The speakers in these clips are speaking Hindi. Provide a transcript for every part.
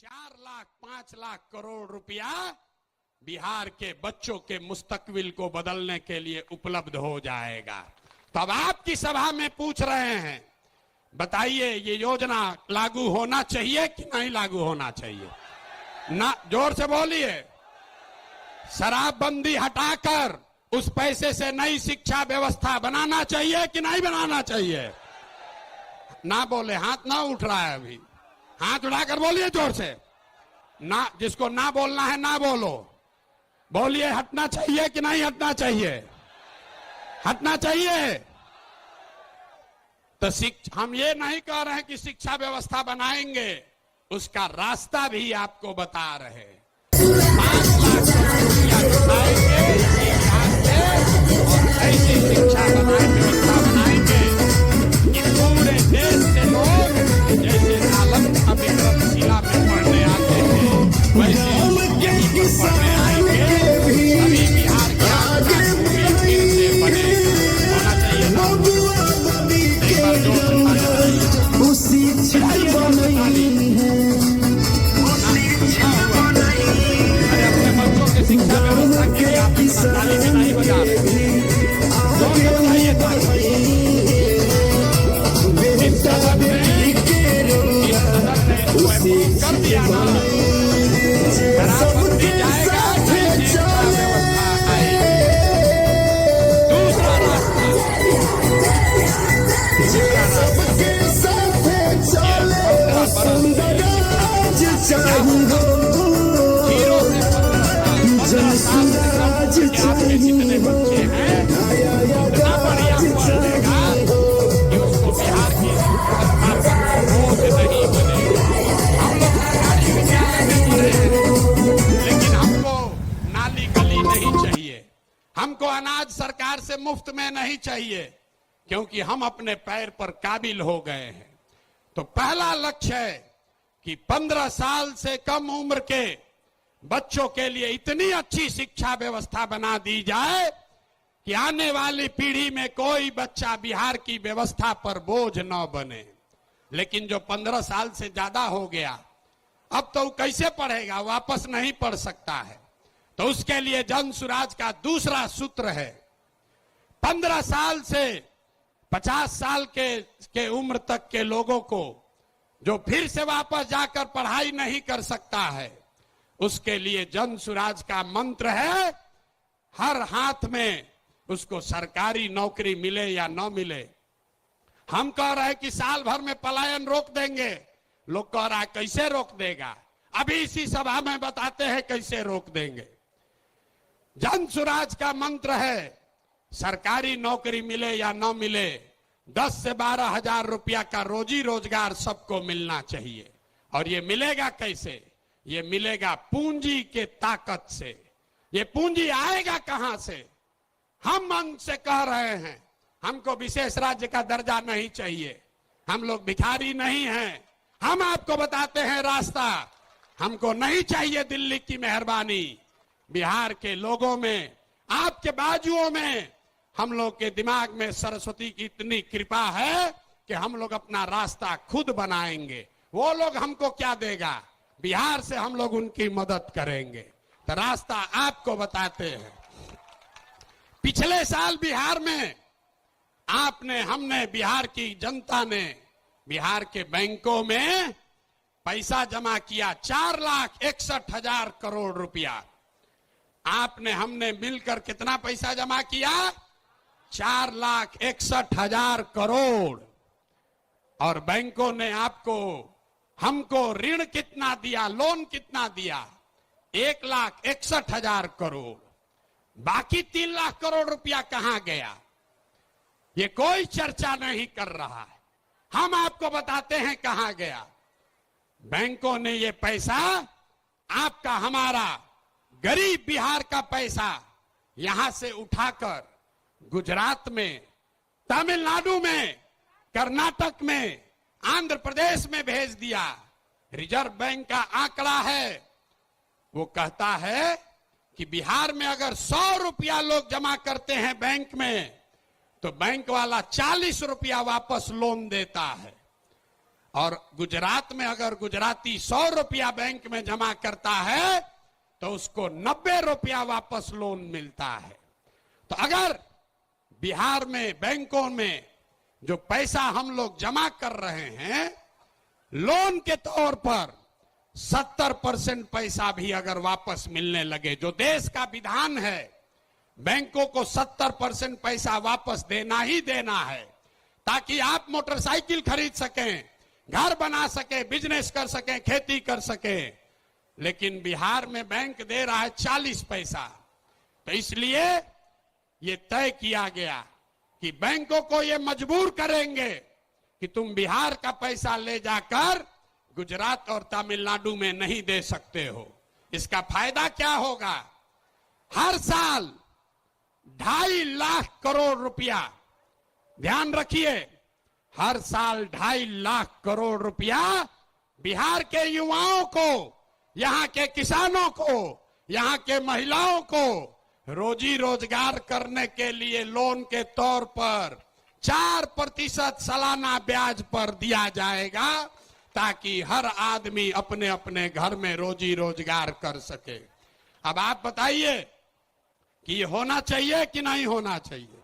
4 लाख 5 लाख करोड़ रुपया बिहार के बच्चों के मुस्तकबिल को बदलने के लिए उपलब्ध हो जाएगा। तो अब आपकी सभा में पूछ रहे हैं, बताइए ये योजना लागू होना चाहिए कि नहीं लागू होना चाहिए? ना, जोर से बोलिए। शराबबंदी हटाकर उस पैसे से नई शिक्षा व्यवस्था बनाना चाहिए कि नहीं बनाना चाहिए? ना बोले, हाथ ना उठ रहा है अभी, हाथ उठाकर बोलिए जोर से। ना, जिसको ना बोलना है ना बोलो, बोलिए हटना चाहिए कि नहीं हटना चाहिए? हटना चाहिए। तो हम ये नहीं कह रहे हैं कि शिक्षा व्यवस्था बनाएंगे, उसका रास्ता भी आपको बता रहे हैं। 5 लाख बनाएंगे और ऐसी शिक्षा व्यवस्था बनाएंगे कि पूरे देश से लोग जैसे नालंदा विक्रमशिला में पढ़ने आते हैं वैसे यहीं पर पढ़ने आएंगे। अभी बिहार के आगे फिर से बने होना चाहिए ना। एक बार जोर से अरे अपने बच्चों के शिक्षा व्यवस्था के लिए आप ताली में नहीं बजा रहे। कर दिया ना, शराबबंदी जाएगा, शिक्षा व्यवस्था आएगी। दूसरा रास्ता आपके जितने बच्चे हैं इतना बढ़िया पढ़ लेगा कि उसको बिहार की बोझ नहीं बनेगा। हम लोग सरकारी विद्यालय में पढ़े हैं, लेकिन हमको नाली गली नहीं चाहिए, हमको अनाज सरकार से मुफ्त में नहीं चाहिए, क्योंकि हम अपने पैर पर काबिल हो गए हैं। तो पहला लक्ष्य है कि 15 साल से कम उम्र के बच्चों के लिए इतनी अच्छी शिक्षा व्यवस्था बना दी जाए कि आने वाली पीढ़ी में कोई बच्चा बिहार की व्यवस्था पर बोझ न बने। लेकिन जो 15 साल से ज्यादा हो गया, अब तो कैसे पढ़ेगा, वापस नहीं पढ़ सकता है। तो उसके लिए जन सुराज का दूसरा सूत्र है, 15 साल से 50 साल के उम्र तक के लोगों को जो फिर से वापस जाकर पढ़ाई नहीं कर सकता है, उसके लिए जन सुराज का मंत्र है, हर हाथ में उसको सरकारी नौकरी मिले या न मिले। हम कह रहे हैं कि साल भर में पलायन रोक देंगे, लोग कह रहा है कैसे रोक देगा? अभी इसी सभा में बताते हैं कैसे रोक देंगे। जन सुराज का मंत्र है, सरकारी नौकरी मिले या न मिले, 10 से 12 हजार रुपया का रोजी रोजगार सबको मिलना चाहिए। और ये मिलेगा कैसे? ये मिलेगा पूंजी के ताकत से। ये पूंजी आएगा कहां से? हम मन से कह रहे हैं, हमको विशेष राज्य का दर्जा नहीं चाहिए, हम लोग भिखारी नहीं हैं। हम आपको बताते हैं रास्ता, हमको नहीं चाहिए दिल्ली की मेहरबानी। बिहार के लोगों में, आपके बाजुओं में, हम लोग के दिमाग में सरस्वती की इतनी कृपा है कि हम लोग अपना रास्ता खुद बनाएंगे। वो लोग हमको क्या देगा? बिहार से हम लोग उनकी मदद करेंगे। तो रास्ता आपको बताते हैं। पिछले साल बिहार में हमने बिहार की जनता ने बिहार के बैंकों में पैसा जमा किया, 4,61,000 करोड़ रुपया। हमने मिलकर कितना पैसा जमा किया? 4,61,000 करोड़। और बैंकों ने हमको ऋण कितना दिया, लोन कितना दिया? 1,61,000 करोड़। बाकी 3 लाख करोड़ रुपया कहां गया? ये कोई चर्चा नहीं कर रहा है। हम आपको बताते हैं कहां गया। बैंकों ने ये पैसा, आपका हमारा गरीब बिहार का पैसा यहां से उठाकर गुजरात में, तमिलनाडु में, कर्नाटक में, आंध्र प्रदेश में भेज दिया। रिजर्व बैंक का आंकड़ा है, वो कहता है कि बिहार में अगर 100 रुपया लोग जमा करते हैं बैंक में, तो बैंक वाला 40 रुपया वापस लोन देता है। और गुजरात में अगर गुजराती 100 रुपया बैंक में जमा करता है तो उसको 90 रुपया वापस लोन मिलता है। तो अगर बिहार में बैंकों में जो पैसा हम लोग जमा कर रहे हैं लोन के तौर पर 70% पैसा भी अगर वापस मिलने लगे, जो देश का विधान है बैंकों को 70% पैसा वापस देना ही देना है, ताकि आप मोटरसाइकिल खरीद सकें, घर बना सके, बिजनेस कर सके, खेती कर सके। लेकिन बिहार में बैंक दे रहा है 40 पैसा। तो इसलिए ये तय किया गया कि बैंकों को ये मजबूर करेंगे कि तुम बिहार का पैसा ले जाकर गुजरात और तमिलनाडु में नहीं दे सकते हो। इसका फायदा क्या होगा? हर साल 2.5 लाख करोड़ रुपया, ध्यान रखिए, हर साल 2.5 लाख करोड़ रुपया बिहार के युवाओं को, यहां के किसानों को, यहां के महिलाओं को रोजी रोजगार करने के लिए लोन के तौर पर 4% सालाना ब्याज पर दिया जाएगा, ताकि हर आदमी अपने अपने घर में रोजी रोजगार कर सके। अब आप बताइए कि ये होना चाहिए कि नहीं होना चाहिए?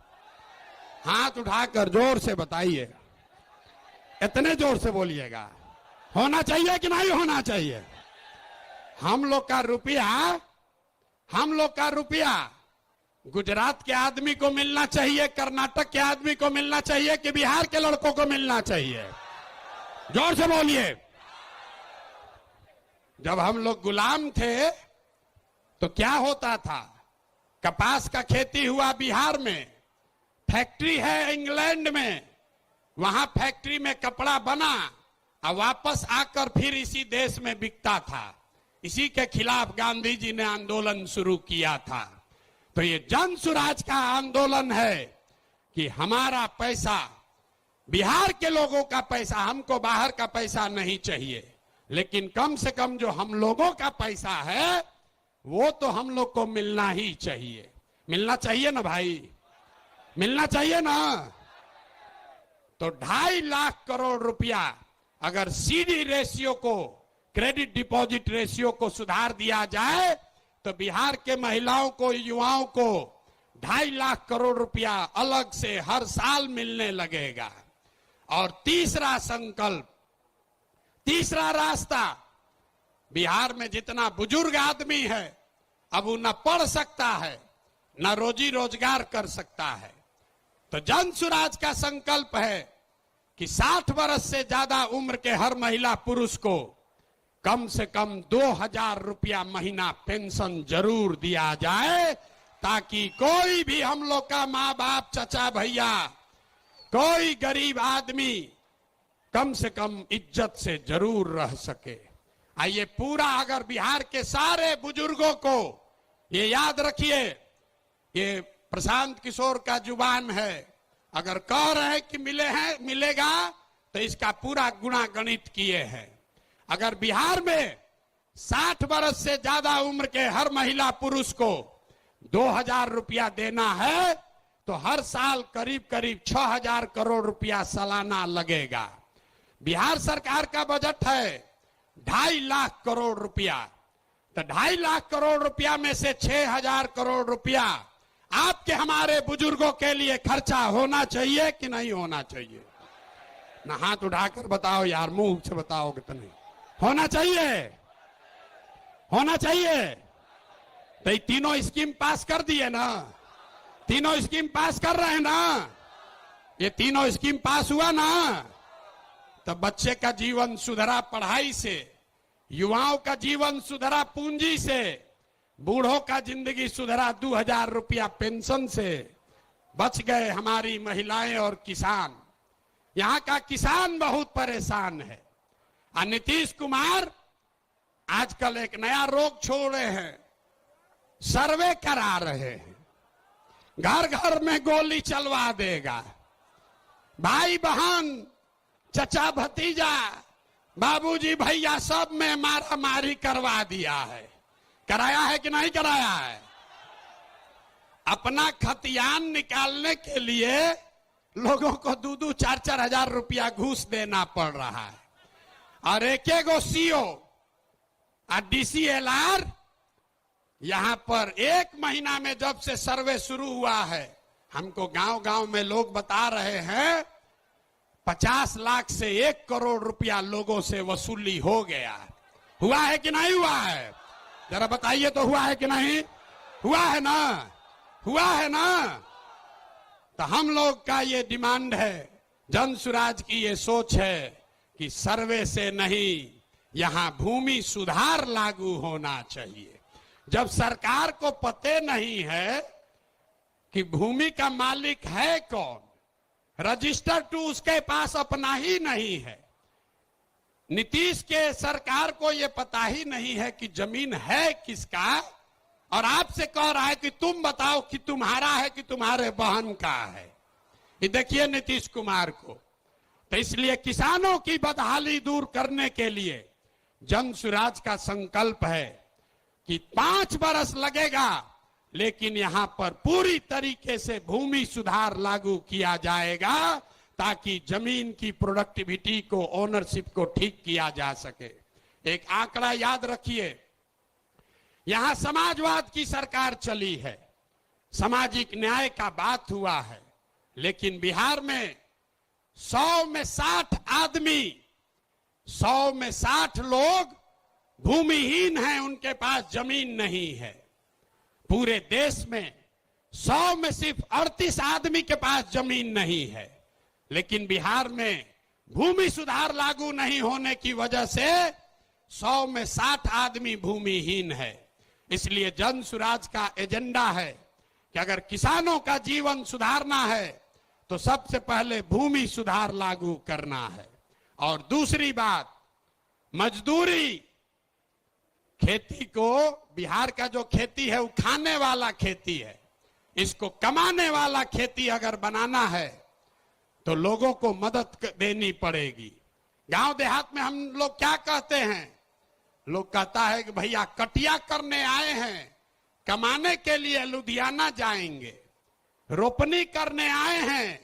हाथ उठाकर जोर से बताइए, इतने जोर से बोलिएगा, होना चाहिए कि नहीं होना चाहिए? हम लोग का रुपया गुजरात के आदमी को मिलना चाहिए, कर्नाटक के आदमी को मिलना चाहिए कि बिहार के लड़कों को मिलना चाहिए? जोर से बोलिए। जब हम लोग गुलाम थे तो क्या होता था? कपास का खेती हुआ बिहार में, फैक्ट्री है इंग्लैंड में, वहां फैक्ट्री में कपड़ा बना और वापस आकर फिर इसी देश में बिकता था। इसी के खिलाफ गांधी जी ने आंदोलन शुरू किया था। तो ये जन सुराज का आंदोलन है कि हमारा पैसा, बिहार के लोगों का पैसा, हमको बाहर का पैसा नहीं चाहिए, लेकिन कम से कम जो हम लोगों का पैसा है वो तो हम लोग को मिलना ही चाहिए। मिलना चाहिए ना भाई, मिलना चाहिए ना। तो 2.5 लाख करोड़ रुपया अगर सीडी रेशियो को, क्रेडिट डिपॉजिट रेशियो को सुधार दिया जाए तो बिहार के महिलाओं को, युवाओं को 2.5 लाख करोड़ रुपया अलग से हर साल मिलने लगेगा। और तीसरा संकल्प, तीसरा रास्ता, बिहार में जितना बुजुर्ग आदमी है अब वो न पढ़ सकता है न रोजी रोजगार कर सकता है, तो जन सुराज का संकल्प है कि 60 वर्ष से ज्यादा उम्र के हर महिला पुरुष को कम से कम 2,000 रुपया महीना पेंशन जरूर दिया जाए, ताकि कोई भी हम लोग का माँ बाप, चचा भैया, कोई गरीब आदमी कम से कम इज्जत से जरूर रह सके। आइए पूरा अगर बिहार के सारे बुजुर्गों को ये याद रखिए, ये प्रशांत किशोर का जुबान है, अगर कह रहे हैं कि मिलेगा तो इसका पूरा गुणा गणित किए हैं। अगर बिहार में 60 वर्ष से ज्यादा उम्र के हर महिला पुरुष को 2,000 रुपया देना है तो हर साल करीब करीब 6,000 करोड़ रुपया सालाना लगेगा। बिहार सरकार का बजट है 2.5 लाख करोड़ रुपया, तो 2.5 लाख करोड़ रुपया में से 6,000 करोड़ रुपया आपके हमारे बुजुर्गों के लिए खर्चा होना चाहिए कि नहीं होना चाहिए? ना हाथ उठाकर बताओ यार, मुंह से बताओगे तो नहीं। होना चाहिए, होना चाहिए। तो ये तीनों स्कीम पास कर दिए ना, तीनों स्कीम पास कर रहे हैं ना, ये तीनों स्कीम पास हुआ ना, तो बच्चे का जीवन सुधरा पढ़ाई से, युवाओं का जीवन सुधरा पूंजी से, बूढ़ों का जिंदगी सुधरा 2,000 रुपया पेंशन से, बच गए हमारी महिलाएं और किसान। यहां का किसान बहुत परेशान है। और नीतीश कुमार आजकल एक नया रोग छोड़ रहे हैं, सर्वे करा रहे हैं, घर घर में गोली चलवा देगा। भाई बहन, चचा भतीजा, बाबूजी भैया सब में मारा मारी करवा दिया है। कराया है कि नहीं कराया है? अपना खतियान निकालने के लिए लोगों को 2-4 हजार रुपया घूस देना पड़ रहा है। और एक गो सीओ और DCLR यहां पर 1 महीना में जब से सर्वे शुरू हुआ है, हमको गांव गांव में लोग बता रहे हैं 50 लाख से 1 करोड़ रुपया लोगों से वसूली हो गया। हुआ है कि नहीं हुआ है? जरा बताइए तो, हुआ है कि नहीं? हुआ है ना? हुआ है ना? तो हम लोग का ये डिमांड है, जन सुराज की ये सोच है कि सर्वे से नहीं, यहां भूमि सुधार लागू होना चाहिए। जब सरकार को पते नहीं है कि भूमि का मालिक है कौन, रजिस्टर टू उसके पास अपना ही नहीं है। नीतीश के सरकार को यह पता ही नहीं है कि जमीन है किसका, और आपसे कह रहा है कि तुम बताओ कि तुम्हारा है कि तुम्हारे बहन का है। ये देखिए नीतीश कुमार को। तो इसलिए किसानों की बदहाली दूर करने के लिए जन सुराज का संकल्प है कि 5 बरस लगेगा, लेकिन यहां पर पूरी तरीके से भूमि सुधार लागू किया जाएगा ताकि जमीन की प्रोडक्टिविटी को, ओनरशिप को ठीक किया जा सके। एक आंकड़ा याद रखिए, यहां समाजवाद की सरकार चली है, सामाजिक न्याय का बात हुआ है, लेकिन बिहार में 100 में 60 आदमी, 100 में 60 लोग भूमिहीन हैं, उनके पास जमीन नहीं है। पूरे देश में 100 में सिर्फ 38 आदमी के पास जमीन नहीं है, लेकिन बिहार में भूमि सुधार लागू नहीं होने की वजह से 100 में 60 आदमी भूमिहीन है। इसलिए जन सुराज का एजेंडा है कि अगर किसानों का जीवन सुधारना है तो सबसे पहले भूमि सुधार लागू करना है। और दूसरी बात, मजदूरी। खेती को, बिहार का जो खेती है वो खाने वाला खेती है, इसको कमाने वाला खेती अगर बनाना है तो लोगों को मदद देनी पड़ेगी। गांव देहात में हम लोग क्या कहते हैं, लोग कहता है कि भैया कटिया करने आए हैं, कमाने के लिए लुधियाना जाएंगे, रोपनी करने आए हैं,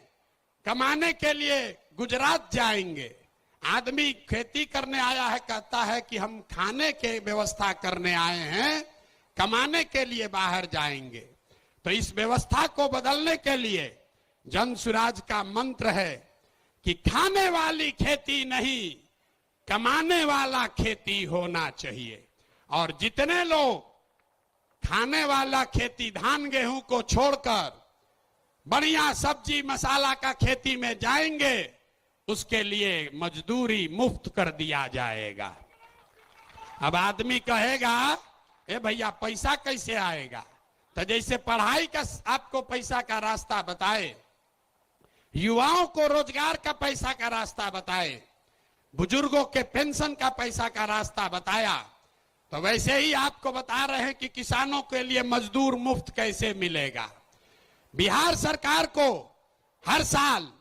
कमाने के लिए गुजरात जाएंगे। आदमी खेती करने आया है, कहता है कि हम खाने के व्यवस्था करने आए हैं, कमाने के लिए बाहर जाएंगे। तो इस व्यवस्था को बदलने के लिए जन सुराज का मंत्र है कि खाने वाली खेती नहीं, कमाने वाला खेती होना चाहिए। और जितने लोग खाने वाला खेती, धान गेहूं को छोड़कर बढ़िया सब्जी मसाला का खेती में जाएंगे, उसके लिए मजदूरी मुफ्त कर दिया जाएगा। अब आदमी कहेगा, ए भैया पैसा कैसे आएगा? तो जैसे पढ़ाई का आपको पैसा का रास्ता बताए, युवाओं को रोजगार का पैसा का रास्ता बताए, बुजुर्गों के पेंशन का पैसा का रास्ता बताया, तो वैसे ही आपको बता रहे हैं कि किसानों के लिए मजदूर मुफ्त कैसे मिलेगा। बिहार सरकार को हर साल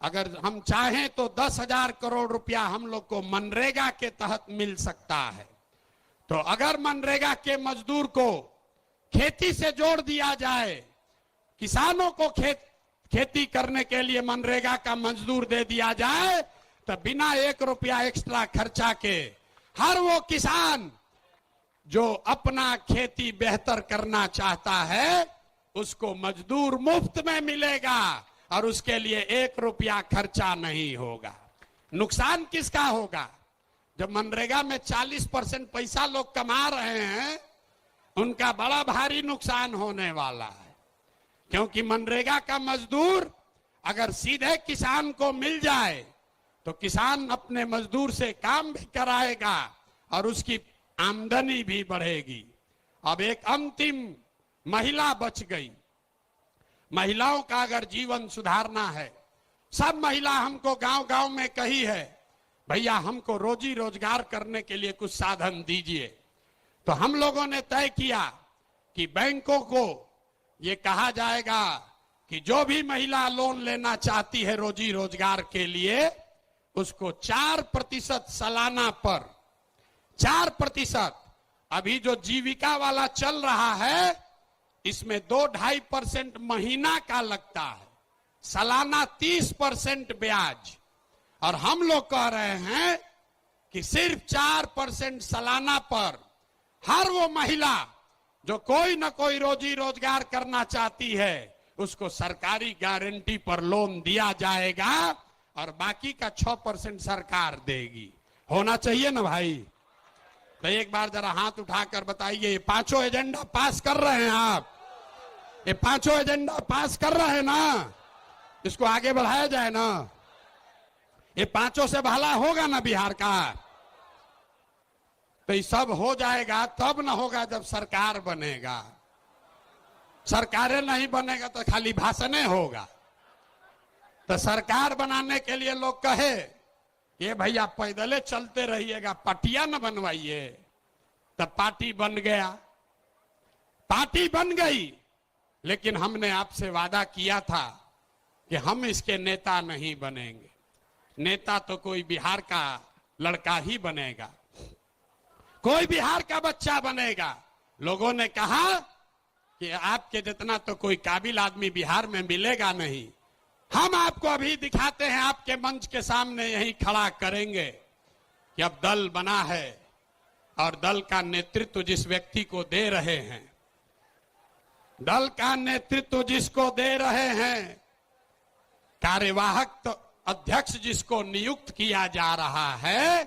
अगर हम चाहें तो 10,000 करोड़ रुपया हम लोग को मनरेगा के तहत मिल सकता है। तो अगर मनरेगा के मजदूर को खेती से जोड़ दिया जाए, किसानों को खेती करने के लिए मनरेगा का मजदूर दे दिया जाए, तो बिना 1 रुपया एक्स्ट्रा खर्चा के हर वो किसान जो अपना खेती बेहतर करना चाहता है उसको मजदूर मुफ्त में मिलेगा और उसके लिए 1 रुपया खर्चा नहीं होगा। नुकसान किसका होगा? जब मनरेगा में 40% पैसा लोग कमा रहे हैं, उनका बड़ा भारी नुकसान होने वाला है। क्योंकि मनरेगा का मजदूर अगर सीधे किसान को मिल जाए तो किसान अपने मजदूर से काम भी कराएगा और उसकी आमदनी भी बढ़ेगी। अब एक अंतिम महिला बच गई। महिलाओं का अगर जीवन सुधारना है, सब महिला हमको गांव गांव में कही है, भैया हमको रोजी रोजगार करने के लिए कुछ साधन दीजिए। तो हम लोगों ने तय किया कि बैंकों को ये कहा जाएगा कि जो भी महिला लोन लेना चाहती है रोजी रोजगार के लिए, उसको 4% सालाना पर 4%, अभी जो जीविका वाला चल रहा है इसमें 2-2.5% महीना का लगता है, सालाना 30% ब्याज। और हम लोग कह रहे हैं कि सिर्फ 4% सालाना पर हर वो महिला जो कोई न कोई रोजी रोजगार करना चाहती है उसको सरकारी गारंटी पर लोन दिया जाएगा और बाकी का 6% सरकार देगी। होना चाहिए ना भाई? तो एक बार जरा हाथ उठाकर बताइए, ये पांचों एजेंडा पास कर रहे हैं आप? ये पांचों एजेंडा पास कर रहे हैं ना? इसको आगे बढ़ाया जाए ना? ये पांचों से भला होगा ना बिहार का? तो ये सब हो जाएगा तब ना होगा जब सरकार बनेगा। सरकारें नहीं बनेगा तो खाली भाषणे होगा। तो सरकार बनाने के लिए लोग कहे ये भैया पैदले चलते रहिएगा, पटिया न बनवाइए। तब पार्टी बन गया, पार्टी बन गई, लेकिन हमने आपसे वादा किया था कि हम इसके नेता नहीं बनेंगे। नेता तो कोई बिहार का लड़का ही बनेगा, कोई बिहार का बच्चा बनेगा। लोगों ने कहा कि आपके जितना तो कोई काबिल आदमी बिहार में मिलेगा नहीं। हम आपको अभी दिखाते हैं, आपके मंच के सामने यही खड़ा करेंगे कि अब दल बना है और दल का नेतृत्व जिस व्यक्ति को दे रहे हैं, दल का नेतृत्व जिसको दे रहे हैं, कार्यवाहक तो अध्यक्ष जिसको नियुक्त किया जा रहा है,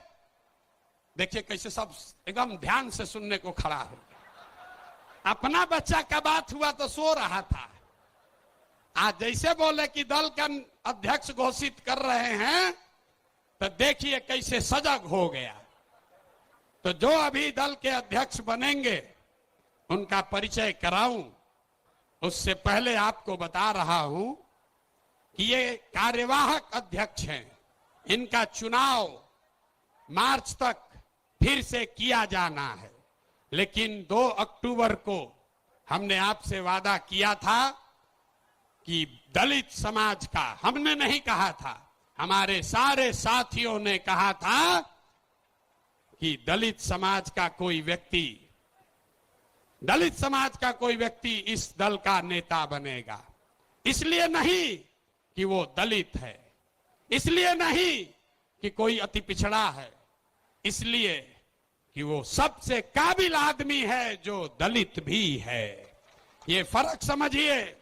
देखिए कैसे सब एकदम ध्यान से सुनने को खड़ा हो। अपना बच्चा का बात हुआ तो सो रहा था, आज जैसे बोले कि दल का अध्यक्ष घोषित कर रहे हैं तो देखिए कैसे सजग हो गया। तो जो अभी दल के अध्यक्ष बनेंगे उनका परिचय कराऊं, उससे पहले आपको बता रहा हूं कि ये कार्यवाहक अध्यक्ष हैं। इनका चुनाव मार्च तक फिर से किया जाना है, लेकिन 2 अक्टूबर को हमने आपसे वादा किया था कि दलित समाज का, हमने नहीं कहा था, हमारे सारे साथियों ने कहा था कि दलित समाज का कोई व्यक्ति, दलित समाज का कोई व्यक्ति इस दल का नेता बनेगा। इसलिए नहीं कि वो दलित है, इसलिए नहीं कि कोई अति पिछड़ा है, इसलिए कि वो सबसे काबिल आदमी है जो दलित भी है। ये फर्क समझिए।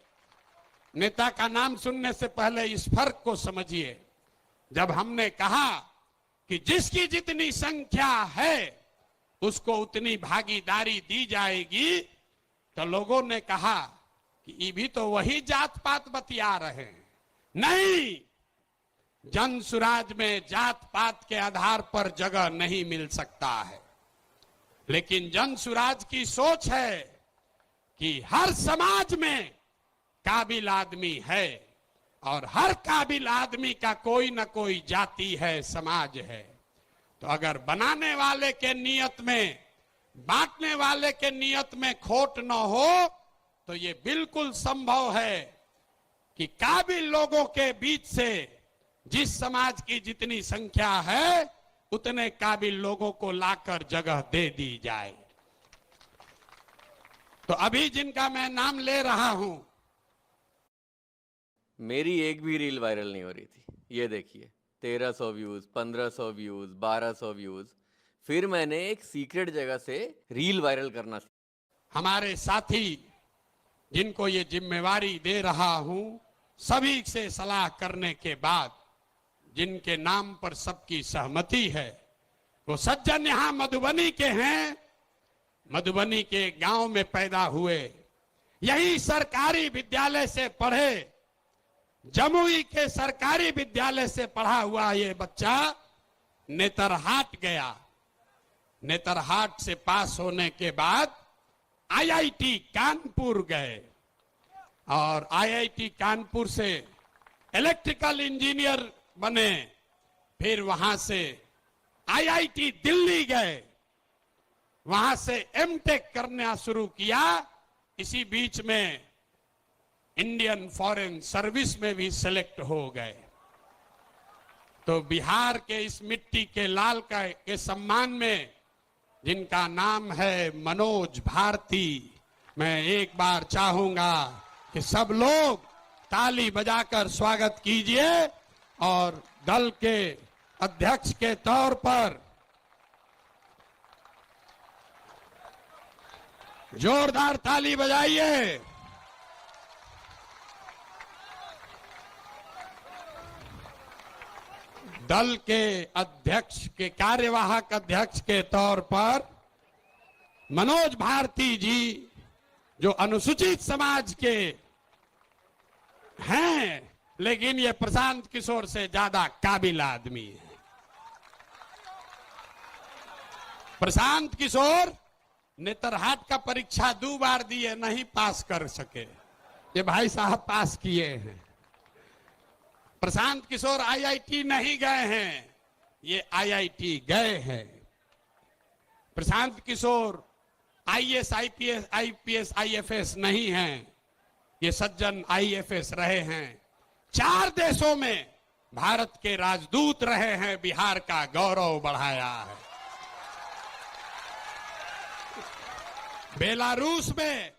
नेता का नाम सुनने से पहले इस फर्क को समझिए। जब हमने कहा कि जिसकी जितनी संख्या है उसको उतनी भागीदारी दी जाएगी, तो लोगों ने कहा कि ये भी तो वही जात पात बतिया रहे हैं। नहीं, जन सुराज में जात पात के आधार पर जगह नहीं मिल सकता है, लेकिन जन सुराज की सोच है कि हर समाज में काबिल आदमी है और हर काबिल आदमी का कोई न कोई जाति है, समाज है। तो अगर बनाने वाले के नियत में, बांटने वाले के नियत में खोट न हो तो ये बिल्कुल संभव है कि काबिल लोगों के बीच से जिस समाज की जितनी संख्या है उतने काबिल लोगों को लाकर जगह दे दी जाए। तो अभी जिनका मैं नाम ले रहा हूं, मेरी एक भी रील वायरल नहीं हो रही थी। ये देखिए 1300 व्यूज, 1500 व्यूज, 1200 व्यूज। फिर मैंने एक सीक्रेट जगह से रील वायरल करना सीखा। हमारे साथी जिनको ये जिम्मेवारी दे रहा हूं, सभी से सलाह करने के बाद जिनके नाम पर सबकी सहमति है, वो सज्जन यहां मधुबनी के हैं, मधुबनी के गांव में पैदा हुए, यही सरकारी विद्यालय से पढ़े, जमुई के सरकारी विद्यालय से पढ़ा हुआ ये बच्चा नेतरहाट गया। नेतरहाट से पास होने के बाद आईआईटी कानपुर गए और आईआईटी कानपुर से इलेक्ट्रिकल इंजीनियर बने। फिर वहां से आईआईटी दिल्ली गए, वहां से एमटेक करना शुरू किया। इसी बीच में इंडियन फॉरेन सर्विस में भी सेलेक्ट हो गए। तो बिहार के इस मिट्टी के लाल के सम्मान में जिनका नाम है मनोज भारती, मैं एक बार चाहूंगा कि सब लोग ताली बजाकर स्वागत कीजिए और दल के अध्यक्ष के तौर पर जोरदार ताली बजाइए। दल के अध्यक्ष के कार्यवाहक अध्यक्ष के तौर पर मनोज भारती जी जो अनुसूचित समाज के हैं, लेकिन ये प्रशांत किशोर से ज्यादा काबिल आदमी है। प्रशांत किशोर नेतरहाट का परीक्षा 2 बार दिए, नहीं पास कर सके। ये भाई साहब पास किए हैं। प्रशांत किशोर आईआईटी नहीं गए हैं, ये आईआईटी गए हैं। Prashant Kishor IAS, IPS, IFS नहीं हैं, ये सज्जन आईएफएस रहे हैं। 4 देशों में भारत के राजदूत रहे हैं, बिहार का गौरव बढ़ाया है। बेलारूस में